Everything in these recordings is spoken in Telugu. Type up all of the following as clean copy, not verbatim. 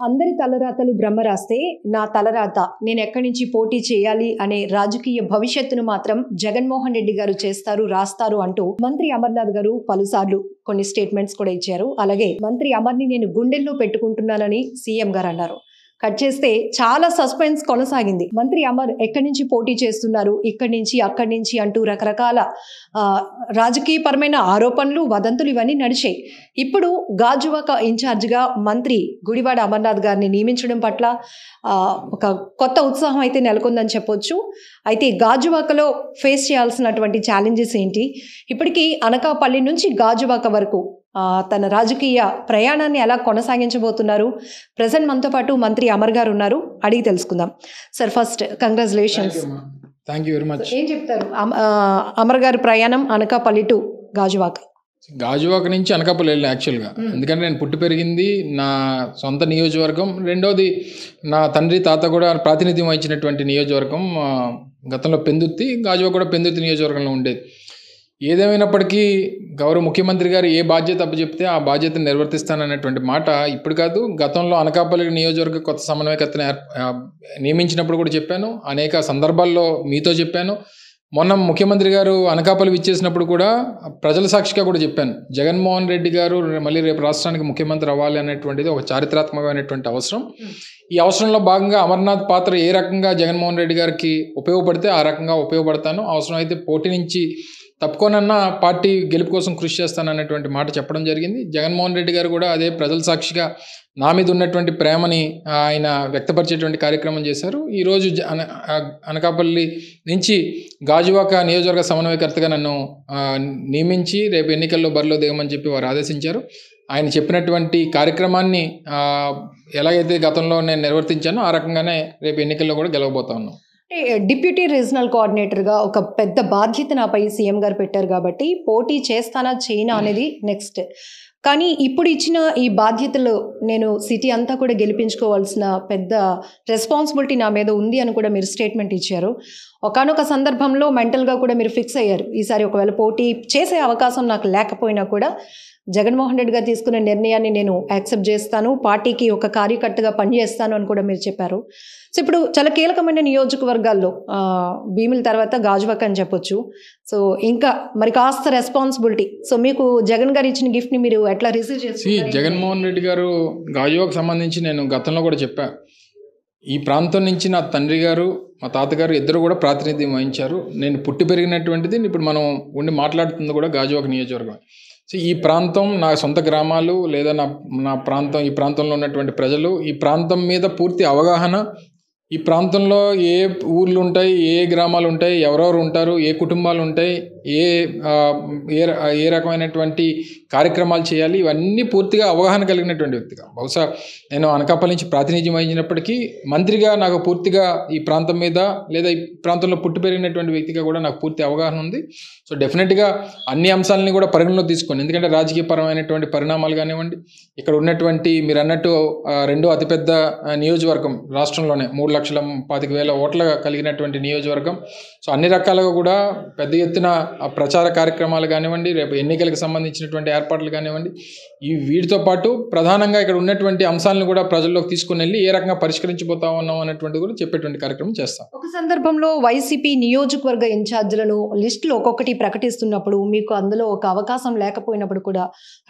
అందరి తలరాతలు బ్రహ్మ రాస్తే నా తలరాత నేను ఎక్కడి నుంచి పోటీ చేయాలి అనే రాజకీయ భవిష్యత్తును మాత్రం జగన్మోహన్ రెడ్డి గారు చేస్తారు రాస్తారు అంటూ మంత్రి అమర్నాథ్ గారు పలుసార్లు కొన్ని స్టేట్మెంట్స్ కూడా ఇచ్చారు. అలాగే మంత్రి అమర్ని నేను గుండెల్లో పెట్టుకుంటున్నానని సీఎం గారు అన్నారు. కట్ చేస్తే చాలా సస్పెన్స్ కొనసాగింది. మంత్రి అమర్ ఎక్కడి నుంచి పోటీ చేస్తున్నారు, ఇక్కడి నుంచి అక్కడి నుంచి అంటూ రకరకాల రాజకీయపరమైన ఆరోపణలు వదంతులు ఇవన్నీ నడిచాయి. ఇప్పుడు గాజువాక ఇన్ఛార్జిగా మంత్రి గుడివాడ అమర్నాథ్ గారిని నియమించడం పట్ల ఒక కొత్త ఉత్సాహం అయితే నెలకొందని చెప్పొచ్చు. అయితే గాజువాకలో ఫేస్ చేయాల్సినటువంటి ఛాలెంజెస్ ఏంటి, ఇప్పటికీ అనకాపల్లి నుంచి గాజువాక వరకు తన రాజకీయ ప్రయాణాన్ని ఎలా కొనసాగించబోతున్నారు, ప్రజెంట్ మనతో పాటు మంత్రి అమర్ గారు ఉన్నారు, అడిగి తెలుసుకుందాం. Sir first congratulations. Thank you very much. ఏం చెప్తారు అమర్ గారి ప్రయాణం అనకాపల్లి టు గాజువాక? గాజువాక నుంచి అనకాపల్లి వెళ్ళి యాక్చువల్గా, ఎందుకంటే నేను పుట్టి పెరిగింది నా సొంత నియోజకవర్గం, రెండోది నా తండ్రి తాత కూడా ప్రాతినిధ్యం వహించినటువంటి నియోజకవర్గం గతంలో పెందుర్తి, గాజువాక కూడా పెందుర్తి నియోజకవర్గంలో ఉండేది. ఏదేమైనప్పటికీ గౌరవ ముఖ్యమంత్రి గారు ఏ బాధ్యత అప్పచెప్తే ఆ బాధ్యతను నిర్వర్తిస్తానన్నటువంటి మాట ఇప్పుడు కాదు, గతంలో అనకాపల్లి నియోజకవర్గ కొత్త సమన్వయకర్తను నియమించినప్పుడు కూడా చెప్పాను, అనేక సందర్భాల్లో మీతో చెప్పాను. మొన్న ముఖ్యమంత్రి గారు అనకాపల్లి విచ్చేసినప్పుడు కూడా ప్రజల సాక్షిగా కూడా చెప్పాను, జగన్మోహన్ రెడ్డి గారు మళ్ళీ రేపు రాష్ట్రానికి ముఖ్యమంత్రి అవ్వాలి అనేటువంటిది ఒక చారిత్రాత్మకమైనటువంటి అవసరం. ఈ అవసరంలో భాగంగా అమర్నాథ్ పాత్ర ఏ రకంగా జగన్మోహన్ రెడ్డి గారికి ఉపయోగపడితే ఆ రకంగా ఉపయోగపడతాను, అవసరం అయితే పోటీ నుంచి తప్పుకోనన్నా పార్టీ గెలుపు కోసం కృషి చేస్తానన్నటువంటి మాట చెప్పడం జరిగింది. జగన్మోహన్ రెడ్డి గారు కూడా అదే ప్రజల సాక్షిగా నా మీద ఉన్నటువంటి ప్రేమని ఆయన వ్యక్తపరిచేటువంటి కార్యక్రమం చేశారు. ఈరోజు అనకాపల్లి నుంచి గాజువాక నియోజకవర్గ సమన్వయకర్తగా నన్ను నియమించి రేపు ఎన్నికల్లో బరిలో దిగమని చెప్పి వారు ఆదేశించారు. ఆయన చెప్పినటువంటి కార్యక్రమాన్ని ఎలాగైతే గతంలో నేను నిర్వర్తించానో ఆ రకంగానే రేపు ఎన్నికల్లో కూడా గెలవబోతా ఉన్నాం. డిప్యూటీ రీజనల్ కోఆర్డినేటర్గా ఒక పెద్ద బాధ్యత నాపై సీఎం గారు పెట్టారు కాబట్టి పోటీ చేస్తానా చేయనా అనేది నెక్స్ట్. కానీ ఇప్పుడు ఇచ్చిన ఈ బాధ్యతలు నేను సిటీ అంతా కూడా గెలిపించుకోవాల్సిన పెద్ద రెస్పాన్సిబిలిటీ నా మీద ఉంది అని కూడా మీరు స్టేట్మెంట్ ఇచ్చారు. ఒకానొక సందర్భంలో మెంటల్గా కూడా మీరు ఫిక్స్ అయ్యారు, ఈసారి ఒకవేళ పోటీ చేసే అవకాశం నాకు లేకపోయినా కూడా జగన్మోహన్ రెడ్డి గారు తీసుకున్న నిర్ణయాన్ని నేను యాక్సెప్ట్ చేస్తాను, పార్టీకి ఒక కార్యకర్తగా పనిచేస్తాను అని కూడా మీరు చెప్పారు. సో ఇప్పుడు చాలా కీలకమైన నియోజకవర్గాల్లో భీముల తర్వాత గాజువాక అని చెప్పొచ్చు. సో ఇంకా మరి కాస్త రెస్పాన్సిబిలిటీ, సో మీకు జగన్ గారు ఇచ్చిన గిఫ్ట్ని మీరు ఎట్లా రిసీవ్ చేస్తారు? జగన్మోహన్ రెడ్డి గారు గాజువాకు సంబంధించి నేను గతంలో కూడా చెప్పా, ఈ ప్రాంతం నుంచి నా తండ్రి గారు మా తాతగారు ఇద్దరు కూడా ప్రాతినిధ్యం వహించారు. నేను పుట్టి పెరిగినటువంటిది ఇప్పుడు మనం ఉండి మాట్లాడుతుంది కూడా గాజువాక నియోజకవర్గం. సో ఈ ప్రాంతం నా సొంత గ్రామాలు లేదా నా ప్రాంతం, ఈ ప్రాంతంలో ఉన్నటువంటి ప్రజలు, ఈ ప్రాంతం మీద పూర్తి అవగాహన, ఈ ప్రాంతంలో ఏ ఊర్లు ఉంటాయి, ఏ గ్రామాలు ఉంటాయి, ఎవరెవరు ఉంటారు, ఏ కుటుంబాలు ఉంటాయి, ఏ రకమైనటువంటి కార్యక్రమాలు చేయాలి, ఇవన్నీ పూర్తిగా అవగాహన కలిగినటువంటి వ్యక్తిగా. బహుశా నేను అనకాపల్లి నుంచి ప్రాతినిధ్యం వహించినప్పటికీ మంత్రిగా నాకు పూర్తిగా ఈ ప్రాంతం మీద లేదా ఈ ప్రాంతంలో పుట్టి పెరిగినటువంటి వ్యక్తిగా కూడా నాకు పూర్తి అవగాహన ఉంది. సో డెఫినెట్గా అన్ని అంశాలని కూడా పరిగణలో తీసుకోండి, ఎందుకంటే రాజకీయపరమైనటువంటి పరిణామాలు కానివ్వండి, ఇక్కడ ఉన్నటువంటి మీరు అన్నట్టు రెండో అతిపెద్ద నియోజకవర్గం రాష్ట్రంలోనే 3,25,000 ఓట్ల కలిగినటువంటి నియోజకవర్గం. సో అన్ని రకాలుగా కూడా పెద్ద ఎత్తున ప్రచార కార్యక్రమాలు కానివ్వండి, రేపు ఎన్నికలకు సంబంధించినటువంటి ఏర్పాట్లు కానివ్వండి, వీటితో పాటు ప్రధానంగా ఇక్కడ ఉన్నటువంటి అంశాలను కూడా ప్రజల్లోకి తీసుకుని వెళ్ళి ఏ రకంగా పరిష్కరించబోతా ఉన్నాం అనేటువంటి కూడా చెప్పేటువంటి కార్యక్రమం చేస్తాం. ఒక సందర్భంలో వైసీపీ నియోజకవర్గ ఇన్ఛార్జీలను లిస్టులో ఒక్కొక్కటి ప్రకటిస్తున్నప్పుడు మీకు అందులో ఒక అవకాశం లేకపోయినప్పుడు కూడా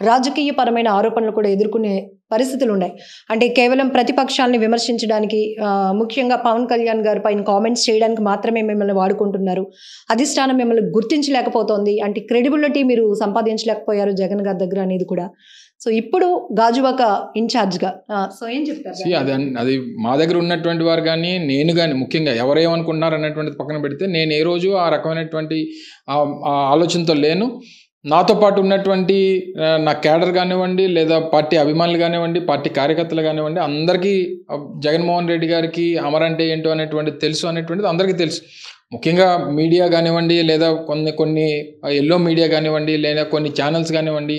రాజకీయ పరమైన ఆరోపణలు కూడా ఎదుర్కొనే పరిస్థితులు ఉన్నాయి. అంటే కేవలం ప్రతిపక్షాలని విమర్శించడానికి, ముఖ్యంగా పవన్ కళ్యాణ్ గారి పైన కామెంట్స్ చేయడానికి మాత్రమే మిమ్మల్ని వాడుకుంటున్నారు, అధిష్టానం మిమ్మల్ని గుర్తించలేకపోతోంది, అంటే క్రెడిబిలిటీ మీరు సంపాదించలేకపోయారు జగన్ గారి దగ్గర అనేది కూడా. సో ఇప్పుడు గాజువాక ఇన్ఛార్జ్గా సో ఏం చెప్తారు? అది మా దగ్గర ఉన్నటువంటి వారు కానీ నేను కానీ ముఖ్యంగా ఎవరేమనుకుంటున్నారు అన్నటువంటిది పక్కన పెడితే నేను ఏ రోజు ఆ రకమైనటువంటి ఆలోచనతో లేను. నాతో పాటు ఉన్నటువంటి నా క్యాడర్ కానివ్వండి, లేదా పార్టీ అభిమానులు కానివ్వండి, పార్టీ కార్యకర్తలు కానివ్వండి, అందరికీ జగన్మోహన్ రెడ్డి గారికి అమర్ అంటే ఏంటో అనేటువంటిది తెలుసు అనేటువంటిది అందరికీ తెలుసు. ముఖ్యంగా మీడియా కానివ్వండి, లేదా కొన్ని ఎల్లో మీడియా కానివ్వండి, లేదా కొన్ని ఛానల్స్ కానివ్వండి,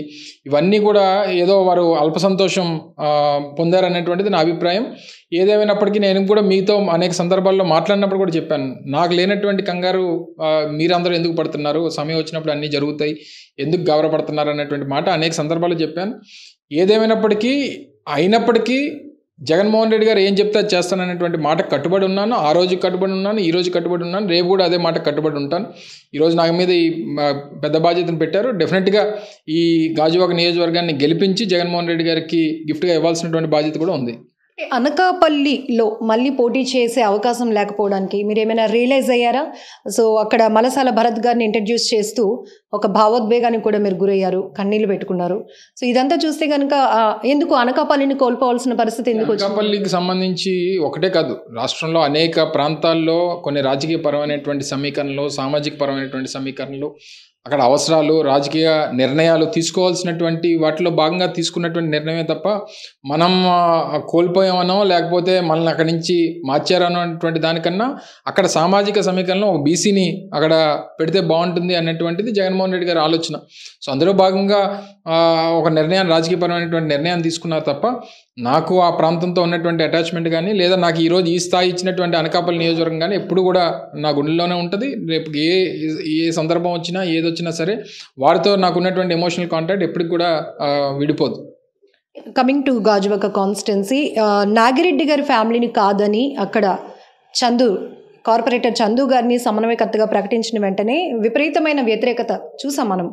ఇవన్నీ కూడా ఏదో వారు అల్ప సంతోషం పొందారనేటువంటిది నా అభిప్రాయం. ఏదేమైనప్పటికీ నేను కూడా మీతో అనేక సందర్భాల్లో మాట్లాడినప్పుడు కూడా చెప్పాను, నాకు లేనటువంటి కంగారు మీరందరూ ఎందుకు పడుతున్నారు, సమయం వచ్చినప్పుడు అన్నీ జరుగుతాయి, ఎందుకు గౌరవపడుతున్నారు అనేటువంటి మాట అనేక సందర్భాల్లో చెప్పాను. ఏదేమైనప్పటికీ అయినప్పటికీ జగన్మోహన్ రెడ్డి గారు ఏం చెప్తే అది చేస్తాననేటువంటి మాటకు కట్టుబడి ఉన్నాను. ఆ రోజు కట్టుబడి ఉన్నాను, ఈ రోజు కట్టుబడి ఉన్నాను, రేపు కూడా అదే మాట కట్టుబడి ఉంటాను. ఈరోజు నాకు మీద ఈ పెద్ద బాధ్యతను పెట్టారు. డెఫినెట్గా ఈ గాజువాక నియోజకవర్గాన్ని గెలిపించి జగన్మోహన్ రెడ్డి గారికి గిఫ్ట్గా ఇవ్వాల్సినటువంటి బాధ్యత కూడా ఉంది. అనకాపల్లిలో మళ్ళీ పోటీ చేసే అవకాశం లేకపోవడానికి మీరు ఏమైనా రియలైజ్ అయ్యారా? సో అక్కడ మలసాల భరత్ గారిని ఇంట్రడ్యూస్ చేస్తూ ఒక భావోద్వేగానికి కూడా మీరు గురయ్యారు, కన్నీళ్లు పెట్టుకున్నారు. సో ఇదంతా చూస్తే కనుక ఎందుకు అనకాపల్లిని కోల్పోవాల్సిన పరిస్థితి ఎందుకు వచ్చింది? అనకాపల్లికి సంబంధించి ఒకటే కాదు, రాష్ట్రంలో అనేక ప్రాంతాల్లో కొన్ని రాజకీయ పరమైనటువంటి సమీకరణలు, సామాజిక పరమైనటువంటి సమీకరణలు, అక్కడ అవసరాలు, రాజకీయ నిర్ణయాలు తీసుకోవాల్సినటువంటి వాటిలో భాగంగా తీసుకున్నటువంటి నిర్ణయమే తప్ప మనం కోల్పోయామనో లేకపోతే మనల్ని అక్కడి నుంచి మార్చారనో అటువంటి దానికన్నా అక్కడ సామాజిక సమీకరణలో ఒక బీసీని అక్కడ పెడితే బాగుంటుంది అన్నటువంటిది జగన్మోహన్ రెడ్డి గారి ఆలోచన. సో అందులో భాగంగా ఒక నిర్ణయాన్ని, రాజకీయపరమైనటువంటి నిర్ణయాన్ని తీసుకున్నారు తప్ప నాకు ఆ ప్రాంతంతో ఉన్నటువంటి అటాచ్మెంట్ కానీ, లేదా నాకు ఈరోజు ఈ స్థాయి ఇచ్చినటువంటి అనకాపల్లి నియోజకవర్గం కానీ ఎప్పుడు కూడా నా గుండెల్లోనే ఉంటుంది. రేపు ఏ సందర్భం వచ్చినా ఏది వచ్చినా సరే వారితో నాకు ఉన్నటువంటి ఎమోషనల్ కాంటాక్ట్ ఎప్పటికి కూడా విడిపోదు. Coming to Gajuwaka constituency, Nagireddy గారి ఫ్యామిలీని కాదని అక్కడ కార్పొరేటర్ చందు గారిని సమన్వయకర్తగా ప్రకటించిన వెంటనే విపరీతమైన వ్యతిరేకత చూసాం మనం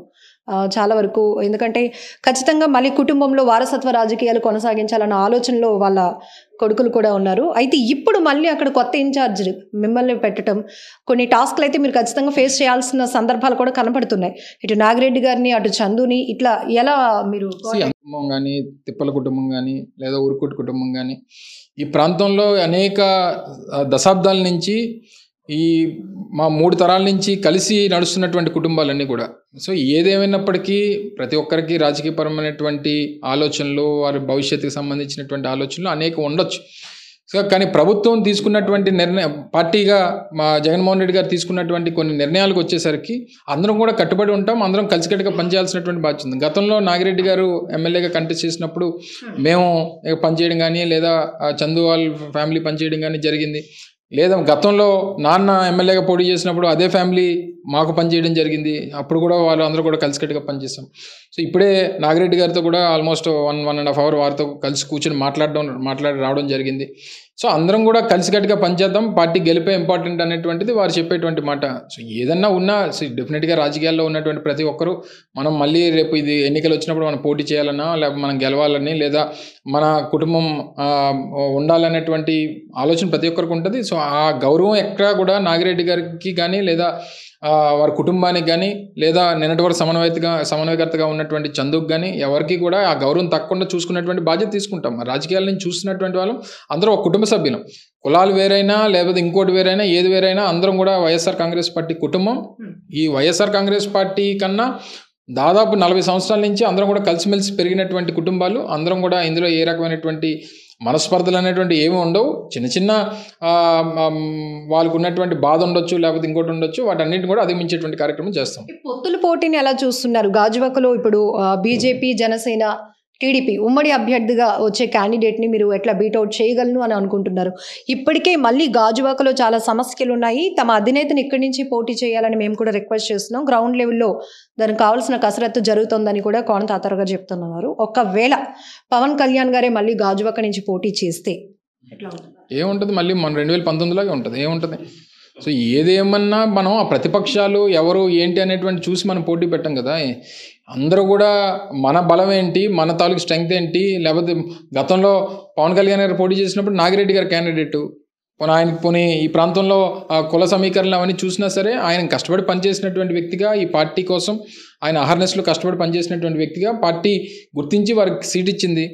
చాలా వరకు. ఎందుకంటే ఖచ్చితంగా మళ్ళీ కుటుంబంలో వారసత్వ రాజకీయాలు కొనసాగించాలన్న ఆలోచనలో వాళ్ళ కొడుకులు కూడా ఉన్నారు. అయితే ఇప్పుడు మళ్ళీ అక్కడ కొత్త ఇన్ఛార్జ్ మిమ్మల్ని పెట్టడం, కొన్ని టాస్క్లు అయితే మీరు ఖచ్చితంగా ఫేస్ చేయాల్సిన సందర్భాలు కూడా కనపడుతున్నాయి. ఇటు నాగిరెడ్డి గారిని, అటు చందుని, ఇట్లా ఎలా మీరు కుటుంబం కానీ, తిప్పల కుటుంబం కానీ, లేదా ఉరుకుట్ కుటుంబం కానీ, ఈ ప్రాంతంలో అనేక దశాబ్దాల నుంచి ఈ మా 3 తరాల నుంచి కలిసి నడుస్తున్నటువంటి కుటుంబాలన్నీ కూడా. సో ఏదేమైనప్పటికీ ప్రతి ఒక్కరికి రాజకీయపరమైనటువంటి ఆలోచనలు, వారి భవిష్యత్తుకు సంబంధించినటువంటి ఆలోచనలు అనేక ఉండొచ్చు. సో కానీ ప్రభుత్వం తీసుకున్నటువంటి పార్టీగా మా జగన్మోహన్ రెడ్డి గారు తీసుకున్నటువంటి కొన్ని నిర్ణయాలకు వచ్చేసరికి అందరం కూడా కట్టుబడి ఉంటాం, అందరం కలిసికట్టుగా పనిచేయాల్సినటువంటి బాధ్యత ఉంది. గతంలో నాగిరెడ్డి గారు ఎమ్మెల్యేగా కంటెస్ట్ చేసినప్పుడు మేము పనిచేయడం కానీ, లేదా చందు వాళ్ళ ఫ్యామిలీ పనిచేయడం కానీ జరిగింది. లేదా గతంలో నాన్న ఎమ్మెల్యేగా పోటీ చేసినప్పుడు అదే ఫ్యామిలీ మాకు పనిచేయడం జరిగింది. అప్పుడు కూడా వాళ్ళు అందరూ కూడా కలిసికట్టుగా పనిచేస్తాం. సో ఇప్పుడే నాగిరెడ్డి గారితో కూడా ఆల్మోస్ట్ 1.5 hour వారితో కలిసి కూర్చొని మాట్లాడి రావడం జరిగింది. సో అందరం కూడా కలిసికట్టుగా పనిచేద్దాం, పార్టీ గెలిపే ఇంపార్టెంట్ అనేటువంటిది వారు చెప్పేటువంటి మాట. సో ఏదన్నా ఉన్నా డెఫినెట్గా రాజకీయాల్లో ఉన్నటువంటి ప్రతి ఒక్కరూ మనం మళ్ళీ రేపు ఇది ఎన్నికలు వచ్చినప్పుడు మనం పోటీ చేయాలన్నా, లేకపోతే మనం గెలవాలని, లేదా మన కుటుంబం ఉండాలనేటువంటి ఆలోచన ప్రతి ఒక్కరికి ఉంటుంది. సో ఆ గౌరవం ఎక్కడా కూడా నాగిరెడ్డి గారికి కానీ, లేదా వారి కుటుంబానికి కానీ, లేదా నిన్నటి వరకు సమన్వయకర్తగా ఉన్నటువంటి చందుకు కానీ ఎవరికి కూడా ఆ గౌరవం తక్కకుండా చూసుకున్నటువంటి బాధ్యత తీసుకుంటాం. రాజకీయాల నుంచి చూస్తున్నటువంటి వాళ్ళం అందరూ ఒక కుటుంబ సభ్యులం. కులాలు వేరైనా, లేకపోతే ఇంకోటి వేరైనా, ఏది వేరైనా అందరం కూడా వైఎస్ఆర్ కాంగ్రెస్ పార్టీ కుటుంబం. ఈ వైఎస్ఆర్ కాంగ్రెస్ పార్టీ కన్నా దాదాపు 40 సంవత్సరాల నుంచి అందరం కూడా కలిసిమెలిసి పెరిగినటువంటి కుటుంబాలు. అందరం కూడా ఇందులో ఏ రకమైనటువంటి మనస్పర్ధలు అనేటువంటి ఏమి ఉండవు. చిన్న వాళ్ళకు ఉన్నటువంటి బాధ ఉండొచ్చు, లేకపోతే ఇంకోటి ఉండొచ్చు, వాటన్నిటిని కూడా అధిగమించేటువంటి కార్యక్రమం చేస్తాం. పొత్తుల పోటీని ఎలా చూస్తున్నారు? గాజువాకలో ఇప్పుడు బీజేపీ, జనసేన, టీడీపీ ఉమ్మడి అభ్యర్థిగా వచ్చే క్యాండిడేట్ని మీరు ఎట్లా బీట్అవుట్ చేయగలను అని అనుకుంటున్నారు? ఇప్పటికే మళ్ళీ గాజువాకలో చాలా సమస్యలు ఉన్నాయి, తమ అధినేతను ఇక్కడి నుంచి పోటీ చేయాలని మేము కూడా రిక్వెస్ట్ చేస్తున్నాం, గ్రౌండ్ లెవెల్లో దానికి కావాల్సిన కసరత్తు జరుగుతుందని కూడా కోన తాతారావు గారు చెప్తున్నారు. ఒకవేళ పవన్ కళ్యాణ్ గారే మళ్ళీ గాజువాక నుంచి పోటీ చేస్తే ఎట్లా ఉంటుంది? ఏముంటుంది? మళ్ళీ మన 2019లాగే ఉంటుంది. ఏముంటుంది? సో ఏదేమన్నా మనం ఆ ప్రతిపక్షాలు ఎవరు ఏంటి అనేటువంటి చూసి మనం పోటీ పెట్టాం కదా. అందరూ కూడా మన బలం ఏంటి, మన తాలూకు స్ట్రెంగ్త్ ఏంటి, లేకపోతే గతంలో పవన్ కళ్యాణ్ గారు పోటీ చేసినప్పుడు నాగిరెడ్డి గారు క్యాండిడేటు, పోనీ ఈ ప్రాంతంలో కుల సమీకరణలు అవన్నీ చూసినా సరే ఆయన కష్టపడి పనిచేసినటువంటి వ్యక్తిగా, ఈ పార్టీ కోసం ఆయన అహర్నెస్లో కష్టపడి పనిచేసినటువంటి వ్యక్తిగా పార్టీ గుర్తించి వారికి సీట్ ఇచ్చింది.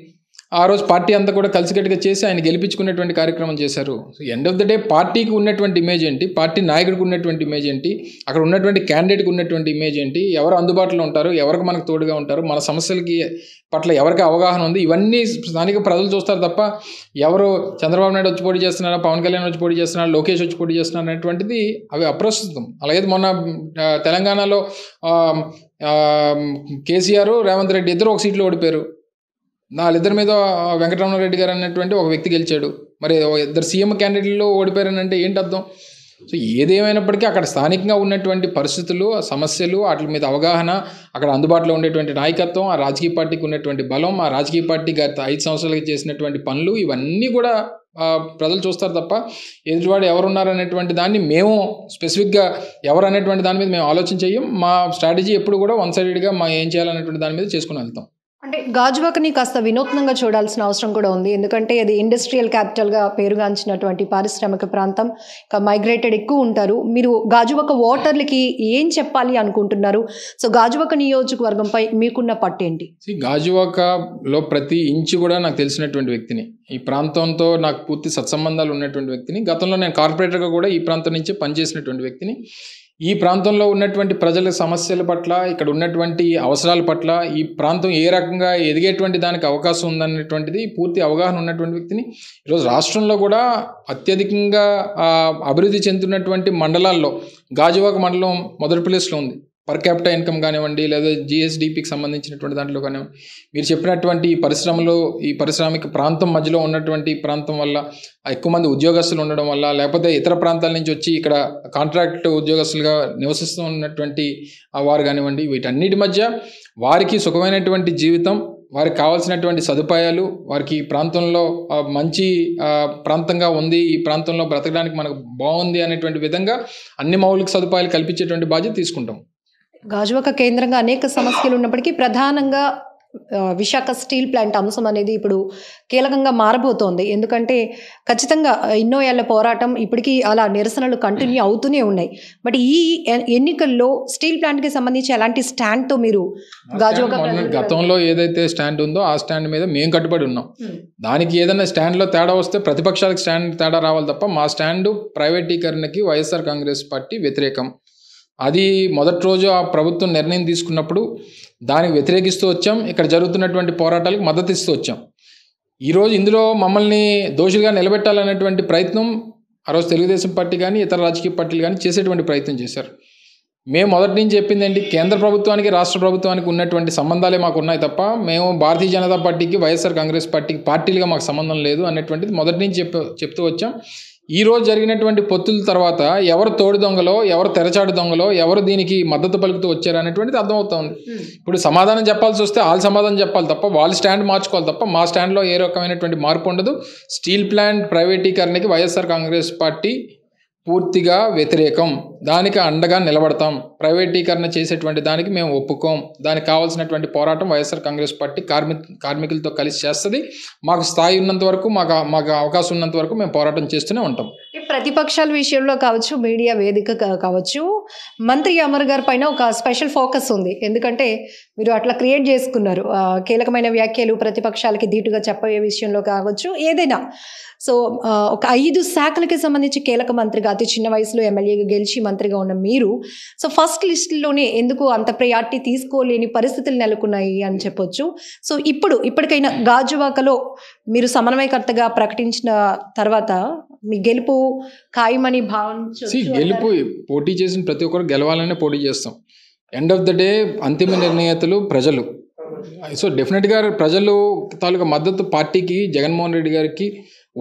ఆ రోజు పార్టీ అంతా కూడా కలిసికట్టుగా చేసి ఆయన గెలిపించుకునేటువంటి కార్యక్రమం చేశారు. So end of the day పార్టీకి ఉన్నటువంటి ఇమేజ్ ఏంటి, పార్టీ నాయకుడికి ఉన్నటువంటి ఇమేజ్ ఏంటి, అక్కడ ఉన్నటువంటి క్యాండిడేట్కి ఉన్నటువంటి ఇమేజ్ ఏంటి, ఎవరు అందుబాటులో ఉంటారు, ఎవరికి మనకు తోడుగా ఉంటారు, మన సమస్యలకి పట్ల ఎవరికి అవగాహన ఉంది, ఇవన్నీ స్థానిక ప్రజలు చూస్తారు తప్ప ఎవరు చంద్రబాబు నాయుడు వచ్చి పోటీ చేస్తున్నారా, పవన్ కళ్యాణ్ వచ్చి పోటీ చేస్తున్నారా, లోకేష్ వచ్చి పోటీ చేస్తున్నారు అనేటువంటిది అవి అప్రస్తుతం. అలాగే మొన్న తెలంగాణలో కేసీఆర్, రేవంత్ రెడ్డి ఇద్దరు ఒక సీట్లో ఓడిపోయారు. వాళ్ళిద్దరి మీద వెంకటరమణారెడ్డి గారు అన్నటువంటి ఒక వ్యక్తి గెలిచాడు. మరి ఇద్దరు సీఎం క్యాండిడేట్లో ఓడిపోయారని అంటే ఏంటి అర్థం? సో ఏదేమైనప్పటికీ అక్కడ స్థానికంగా ఉన్నటువంటి పరిస్థితులు, సమస్యలు, వాటి మీద అవగాహన, అక్కడ అందుబాటులో ఉండేటువంటి నాయకత్వం, ఆ రాజకీయ పార్టీకి ఉన్నటువంటి బలం, ఆ రాజకీయ పార్టీ గత 5 సంవత్సరాలకి చేసినటువంటి పనులు, ఇవన్నీ కూడా ప్రజలు చూస్తారు తప్ప ఎదుటివాడు ఎవరున్నారు అనేటువంటి దాన్ని మేము స్పెసిఫిక్గా ఎవరు అనేటువంటి దాని మీద మేము ఆలోచన చేయం. మా స్ట్రాటజీ ఎప్పుడు కూడా వన్ సైడెడ్గా మా ఏం చేయాలనేటువంటి దాని మీద చేసుకుని వెళ్తాం. అంటే గాజువాకని కాస్త వినూత్నంగా చూడాల్సిన అవసరం కూడా ఉంది. ఎందుకంటే అది ఇండస్ట్రియల్ క్యాపిటల్గా పేరుగాంచినటువంటి పారిశ్రామిక ప్రాంతం, మైగ్రేటెడ్ ఎక్కువ ఉంటారు. మీరు గాజువాక ఓటర్లకి ఏం చెప్పాలి అనుకుంటున్నారు? సో గాజువాక నియోజకవర్గంపై మీకున్న పట్టు ఏంటి? గాజువాకలో ప్రతి ఇంచు కూడా నాకు తెలిసినటువంటి వ్యక్తిని, ఈ ప్రాంతంతో నాకు పూర్తి సత్సంబంధాలు ఉన్నటువంటి వ్యక్తిని, గతంలో నేను కార్పొరేటర్గా కూడా ఈ ప్రాంతం నుంచే పనిచేసినటువంటి వ్యక్తిని, ఈ ప్రాంతంలో ఉన్నటువంటి ప్రజల సమస్యల పట్ల, ఇక్కడ ఉన్నటువంటి అవసరాల పట్ల, ఈ ప్రాంతం ఏ రకంగా ఎదిగేటువంటి దానికి అవకాశం ఉందనేటువంటిది పూర్తి అవగాహన ఉన్నటువంటి వ్యక్తిని. ఈరోజు రాష్ట్రంలో కూడా అత్యధికంగా అభివృద్ధి చెందుతున్నటువంటి మండలాల్లో గాజువాక మండలం మొదటి ప్లేస్లో ఉంది. పర్ క్యాపిటల్ ఇన్కమ్ కానివ్వండి, లేదా జిఎస్డిపికి సంబంధించినటువంటి దాంట్లో కానివ్వండి, మీరు చెప్పినటువంటి ఈ పరిశ్రమలో, ఈ పారిశ్రామిక ప్రాంతం మధ్యలో ఉన్నటువంటి ప్రాంతం వల్ల ఎక్కువ మంది ఉద్యోగస్తులు ఉండడం వల్ల, లేకపోతే ఇతర ప్రాంతాల నుంచి వచ్చి ఇక్కడ కాంట్రాక్ట్ ఉద్యోగస్తులుగా నివసిస్తూ ఉన్నటువంటి వారు కానివ్వండి, వీటన్నిటి మధ్య వారికి సుఖమైనటువంటి జీవితం, వారికి కావాల్సినటువంటి సదుపాయాలు, వారికి ఈ ప్రాంతంలో మంచి ప్రాంతంగా ఉంది, ఈ ప్రాంతంలో బ్రతకడానికి మనకు బాగుంది అనేటువంటి విధంగా అన్ని మౌలిక సదుపాయాలు కల్పించేటువంటి బాధ్యత తీసుకుంటాం. గాజువాక కేంద్రంగా అనేక సమస్యలు ఉన్నప్పటికీ ప్రధానంగా విశాఖ స్టీల్ ప్లాంట్ అంశం అనేది ఇప్పుడు కీలకంగా మారబోతోంది. ఎందుకంటే ఖచ్చితంగా ఎన్నో ఏళ్ల పోరాటం, ఇప్పటికీ అలా నిరసనలు కంటిన్యూ అవుతూనే ఉన్నాయి. బట్ ఈ ఎన్నికల్లో స్టీల్ ప్లాంట్కి సంబంధించి ఎలాంటి స్టాండ్తో మీరు గాజువాక గతంలో ఏదైతే స్టాండ్ ఉందో ఆ స్టాండ్ మీద మేము కట్టుబడి ఉన్నాం. దానికి ఏదైనా స్టాండ్లో తేడా వస్తే ప్రతిపక్షాలకు స్టాండ్ తేడా రావాలి తప్ప మా స్టాండ్ ప్రైవేటీకరణకి వైఎస్ఆర్ కాంగ్రెస్ పార్టీ వ్యతిరేకం. అది మొదటి రోజు ఆ ప్రభుత్వం నిర్ణయం తీసుకున్నప్పుడు దానికి వ్యతిరేకిస్తూ వచ్చాం. ఇక్కడ జరుగుతున్నటువంటి పోరాటాలకు మద్దతు ఇస్తూ వచ్చాం. ఈరోజు ఇందులో మమ్మల్ని దోషులుగా నిలబెట్టాలనేటువంటి ప్రయత్నం ఆ రోజు తెలుగుదేశం పార్టీ కానీ ఇతర రాజకీయ పార్టీలు కానీ చేసేటువంటి ప్రయత్నం చేశారు. మేము మొదటి నుంచి చెప్పింది ఏంటి, కేంద్ర ప్రభుత్వానికి రాష్ట్ర ప్రభుత్వానికి ఉన్నటువంటి సంబంధాలే మాకు ఉన్నాయి తప్ప మేము భారతీయ జనతా పార్టీకి వైఎస్ఆర్ కాంగ్రెస్ పార్టీకి పార్టీలుగా మాకు సంబంధం లేదు అనేటువంటిది మొదటి నుంచి చెప్తూ వచ్చాం. ఈ రోజు జరిగినటువంటి పొత్తుల తర్వాత ఎవరు తోడు దొంగలో, ఎవరు తెరచాడు దొంగలో, ఎవరు దీనికి మద్దతు పలుకుతూ వచ్చారు అనేటువంటిది అర్థమవుతుంది. ఇప్పుడు సమాధానం చెప్పాల్సి వస్తే వాళ్ళు సమాధానం చెప్పాలి తప్ప వాళ్ళు స్టాండ్ మార్చుకోవాలి తప్ప మా స్టాండ్లో ఏ రకమైనటువంటి మార్పు ఉండదు. స్టీల్ ప్లాంట్ ప్రైవేటీకరణకి వైఎస్ఆర్ కాంగ్రెస్ పార్టీ పూర్తిగా వ్యతిరేకం. దానికి అండగా నిలబడతాం. ప్రైవేటీకరణ చేసేటువంటి దానికి మేము ఒప్పుకోం. దానికి కావాల్సినటువంటి పోరాటం వైఎస్ఆర్ కాంగ్రెస్ పార్టీ కార్మికులతో కలిసి చేస్తుంది. మాకు స్థాయి ఉన్నంత వరకు, మాకు అవకాశం ఉన్నంత వరకు మేము పోరాటం చేస్తూనే ఉంటాం. ప్రతిపక్షాల విషయంలో కావచ్చు, మీడియా వేదిక కావచ్చు, మంత్రి అమర్ గారి పైన ఒక స్పెషల్ ఫోకస్ ఉంది. ఎందుకంటే మీరు అట్లా క్రియేట్ చేసుకున్నారు. కీలకమైన వ్యాఖ్యలు ప్రతిపక్షాలకి ధీటుగా చెప్పే విషయంలో కావచ్చు, ఏదైనా. సో ఒక 5 శాఖలకి సంబంధించి కీలక మంత్రిగా, అతి చిన్న వయసులో ఎమ్మెల్యేగా గెలిచి మంత్రిగా ఉన్న మీరు, సో ఫస్ట్ లిస్టులోనే ఎందుకు అంత ప్రయారిటీ తీసుకోలేని పరిస్థితులు నెలకొన్నాయి అని చెప్పొచ్చు. సో ఇప్పటికైనా గాజువాకలో మీరు సమన్వయకర్తగా ప్రకటించిన తర్వాత మీ గెలుపు ఖాయమని భావించవచ్చు. గెలుపు పోటీ చేసిన ప్రతి ఒక్కరు గెలవాలనే పోటీ చేస్తాం. ఎండ్ ఆఫ్ ద డే అంతిమ నిర్ణేతలు ప్రజలు. సో డెఫినెట్గా ప్రజలు తాలూకా మద్దతు పార్టీకి, జగన్మోహన్ రెడ్డి గారికి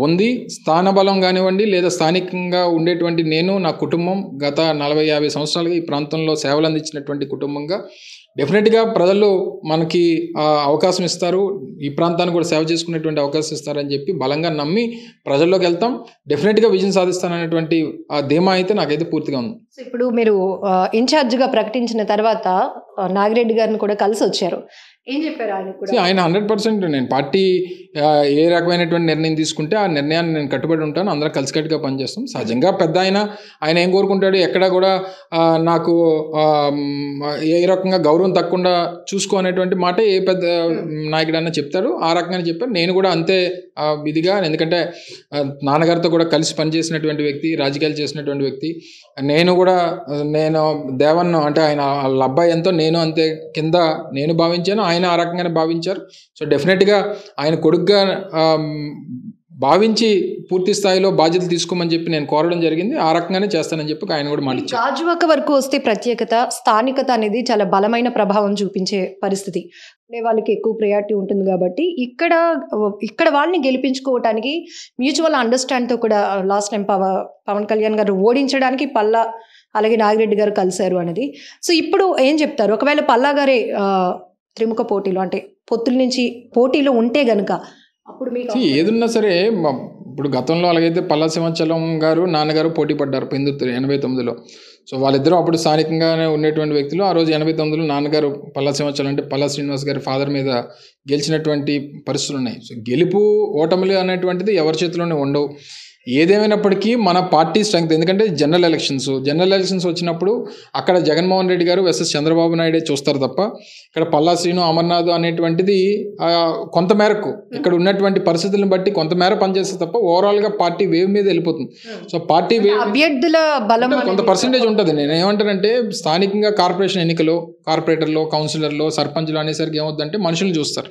ఉంది. స్థానబలం కానివ్వండి, లేదా స్థానికంగా ఉండేటువంటి నేను, నా కుటుంబం గత 40-50 సంవత్సరాలుగా ఈ ప్రాంతంలో సేవలు అందించినటువంటి కుటుంబంగా డెఫినెట్గా ప్రజలు మనకి అవకాశం ఇస్తారు, ఈ ప్రాంతాన్ని కూడా సేవ చేసుకునేటువంటి అవకాశం ఇస్తారని చెప్పి బలంగా నమ్మి ప్రజల్లోకి వెళ్తాం. డెఫినెట్గా విజయం సాధిస్తాననేటువంటి ఆ ధీమా అయితే నాకైతే పూర్తిగా ఉంది. ఇప్పుడు మీరు ఇన్ఛార్జ్గా ప్రకటించిన తర్వాత నాగిరెడ్డి గారిని కూడా కలిసి వచ్చారు. ఏం చెప్పారు ఆయన కూడా? ఆయన 100% నేను పార్టీ ఏ రకమైనటువంటి నిర్ణయం తీసుకుంటే ఆ నిర్ణయాన్ని నేను కట్టుబడి ఉంటాను. అందరం కలిసికట్టుగా పనిచేస్తాం. సహజంగా పెద్ద ఆయన ఏం కోరుకుంటాడు, ఎక్కడ కూడా నాకు ఏ రకంగా గౌరవం తక్కకుండా చూసుకోనేటువంటి మాట ఏ పెద్ద నాయకుడైనా చెప్తారు. ఆ రకంగానే చెప్పారు. నేను కూడా అంతే విధిగా, ఎందుకంటే నాన్నగారితో కూడా కలిసి పనిచేసినటువంటి వ్యక్తి, రాజకీయాలు చేసినటువంటి వ్యక్తి. నేను దేవన్ అంటే ఆయన వాళ్ళ అబ్బాయి ఎంతో నేను అంతే కింద నేను భావించాను, ఆయన ఆ రకంగానే భావించారు. సో డెఫినెట్గా ఆయన కొడుకుగా భావించి పూర్తి స్థాయిలో బాధ్యతలు తీసుకోమని చెప్పి నేను కోరడం జరిగింది. ఆ రకంగానే చేస్తానని చెప్పి ఆయన కూడా మాటిచ్చారు. గాజువాక వరకు వస్తే ప్రత్యేకత, స్థానికత అనేది చాలా బలమైన ప్రభావం చూపించే పరిస్థితి. అంటే వాళ్ళకి ఎక్కువ ప్రయారిటీ ఉంటుంది కాబట్టి ఇక్కడ వాళ్ళని గెలిపించుకోవటానికి మ్యూచువల్ అండర్స్టాండ్తో కూడా లాస్ట్ టైం పవన్ కళ్యాణ్ గారు ఓడించడానికి పల్లా అలాగే నాగిరెడ్డి గారు కలిశారు అనేది. సో ఇప్పుడు ఏం చెప్తారు, ఒకవేళ పల్లా గారే త్రిముఖ పోటీలో అంటే పొత్తుల నుంచి పోటీలో ఉంటే గనుక అప్పుడు మీకు ఏదున్నా సరే ఇప్పుడు గతంలో అలాగైతే పల్లా సింహాచలం గారు నాన్నగారు పోటీ పడ్డారు పెందుర్తి 89లో. సో వాళ్ళిద్దరూ అప్పుడు స్థానికంగానే ఉండేటువంటి వ్యక్తులు. ఆ రోజు 89లో నాన్నగారు పల్లా సింహాచలం అంటే పల్లా శ్రీనివాస్ గారి ఫాదర్ మీద గెలిచినటువంటి పరిస్థితులు ఉన్నాయి. సో గెలుపు ఓటములు అనేటువంటిది ఎవరి చేతిలోనే ఉండవు. ఏదేమైనప్పటికీ మన పార్టీ స్ట్రెంగ్త్, ఎందుకంటే జనరల్ ఎలక్షన్స్ వచ్చినప్పుడు అక్కడ జగన్మోహన్ రెడ్డి గారు వర్సెస్ చంద్రబాబు నాయుడే చూస్తారు తప్ప ఇక్కడ పల్లా శ్రీను అమర్నాథ్ అనేటువంటిది కొంతమేరకు ఇక్కడ ఉన్నటువంటి పరిస్థితులను బట్టి కొంతమేర పనిచేస్తే తప్ప ఓవరాల్గా పార్టీ వేవ్ మీద వెళ్ళిపోతుంది. సో పార్టీ వేవ్ అభ్యర్థుల బలం కొంత పర్సెంటేజ్ ఉంటుంది. నేను ఏమంటానంటే స్థానికంగా కార్పొరేషన్ ఎన్నికలు కార్పొరేటర్లు, కౌన్సిలర్లు, సర్పంచ్లు అనేసరికి ఏమవుతుందంటే మనుషులు చూస్తారు.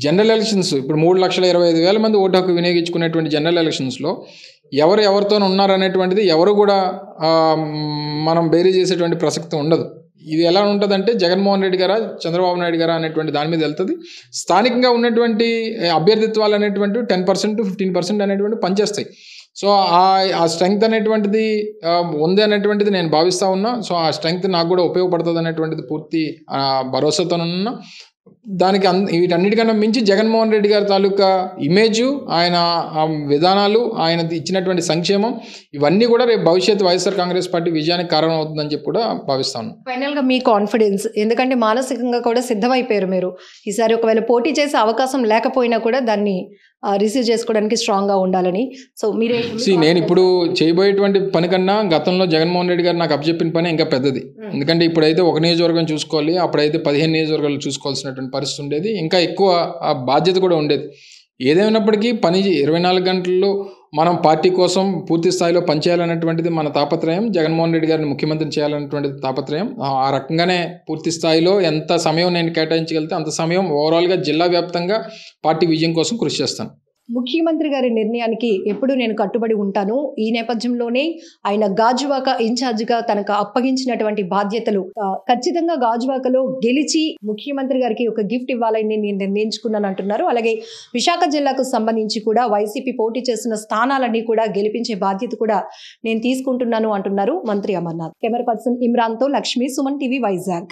జనరల్ ఎలక్షన్స్ ఇప్పుడు 3,25,000 మంది ఓటు హక్కు వినియోగించుకునేటువంటి జనరల్ ఎలక్షన్స్లో ఎవరితో ఉన్నారనేటువంటిది ఎవరు కూడా మనం బేరీ చేసేటువంటి ప్రసక్తి ఉండదు. ఇది ఎలా ఉంటుందంటే జగన్మోహన్ రెడ్డి గారా చంద్రబాబు నాయుడు గారా అనేటువంటి దాని మీద వెళ్తుంది. స్థానికంగా ఉన్నటువంటి అభ్యర్థిత్వాలు అనేటువంటి 10%, 15% అనేటువంటి పనిచేస్తాయి. సో ఆ స్ట్రెంగ్త్ అనేటువంటిది ఉంది అనేటువంటిది నేను భావిస్తూ ఉన్నా. సో ఆ స్ట్రెంగ్త్ నాకు కూడా ఉపయోగపడుతుంది అనేటువంటిది పూర్తి భరోసాతో ఉన్నా. దానికి వీటన్నిటికన్నా మించి జగన్మోహన్ రెడ్డి గారి తాలూకా ఇమేజు, ఆయన విధానాలు, ఆయన ఇచ్చినటువంటి సంక్షేమం ఇవన్నీ కూడా రేపు భవిష్యత్తు వైఎస్ఆర్ కాంగ్రెస్ పార్టీ విజయానికి కారణం అవుతుందని చెప్పి కూడా భావిస్తాను. ఫైనల్గా మీ కాన్ఫిడెన్స్, ఎందుకంటే మానసికంగా కూడా సిద్ధమైపోయారు మీరు. ఈసారి ఒకవేళ పోటీ చేసే అవకాశం లేకపోయినా కూడా దాన్ని రిసీవ్ చేసుకోవడానికి స్ట్రాంగ్గా ఉండాలని. సో మీరే నేను ఇప్పుడు చేయబోయేటువంటి పని కన్నా గతంలో జగన్మోహన్ రెడ్డి గారు నాకు అప్పచెప్పిన పని ఇంకా పెద్దది. ఎందుకంటే ఇప్పుడైతే ఒక నియోజకవర్గం చూసుకోవాలి, అప్పుడైతే 15 నియోజకవర్గాలు చూసుకోవాల్సినటువంటి పరిస్థితి ఉండేది. ఇంకా ఎక్కువ బాధ్యత కూడా ఉండేది. ఏదేమైనప్పటికీ 24 గంటల్లో మనం పార్టీ కోసం పూర్తి స్థాయిలో పనిచేయాలనేటువంటిది మన తాపత్రయం. జగన్మోహన్ రెడ్డి గారిని ముఖ్యమంత్రిని చేయాలనేటువంటిది తాపత్రయం. ఆ రకంగానే పూర్తి స్థాయిలో ఎంత సమయం నేను కేటాయించగలిగితే అంత సమయం ఓవరాల్గా జిల్లా వ్యాప్తంగా పార్టీ విజయం కోసం కృషి చేస్తాను. ముఖ్యమంత్రి గారి నిర్ణయానికి ఎప్పుడు నేను కట్టుబడి ఉంటాను. ఈ నేపథ్యంలోనే ఆయన గాజువాక ఇన్ఛార్జిగా తనకు అప్పగించినటువంటి బాధ్యతలు ఖచ్చితంగా గాజువాకలో గెలిచి ముఖ్యమంత్రి గారికి ఒక గిఫ్ట్ ఇవ్వాలని నేను నిర్ణయించుకున్నాను అంటున్నారు. అలాగే విశాఖ జిల్లాకు సంబంధించి కూడా వైసీపీ పోటీ చేస్తున్న స్థానాలన్నీ కూడా గెలిపించే బాధ్యత కూడా నేను తీసుకుంటున్నాను అంటున్నారు మంత్రి అమర్నాథ్. కెమెరా పర్సన్ ఇమ్రాన్తో లక్ష్మి, సుమన్ టీవీ, వైజాగ్.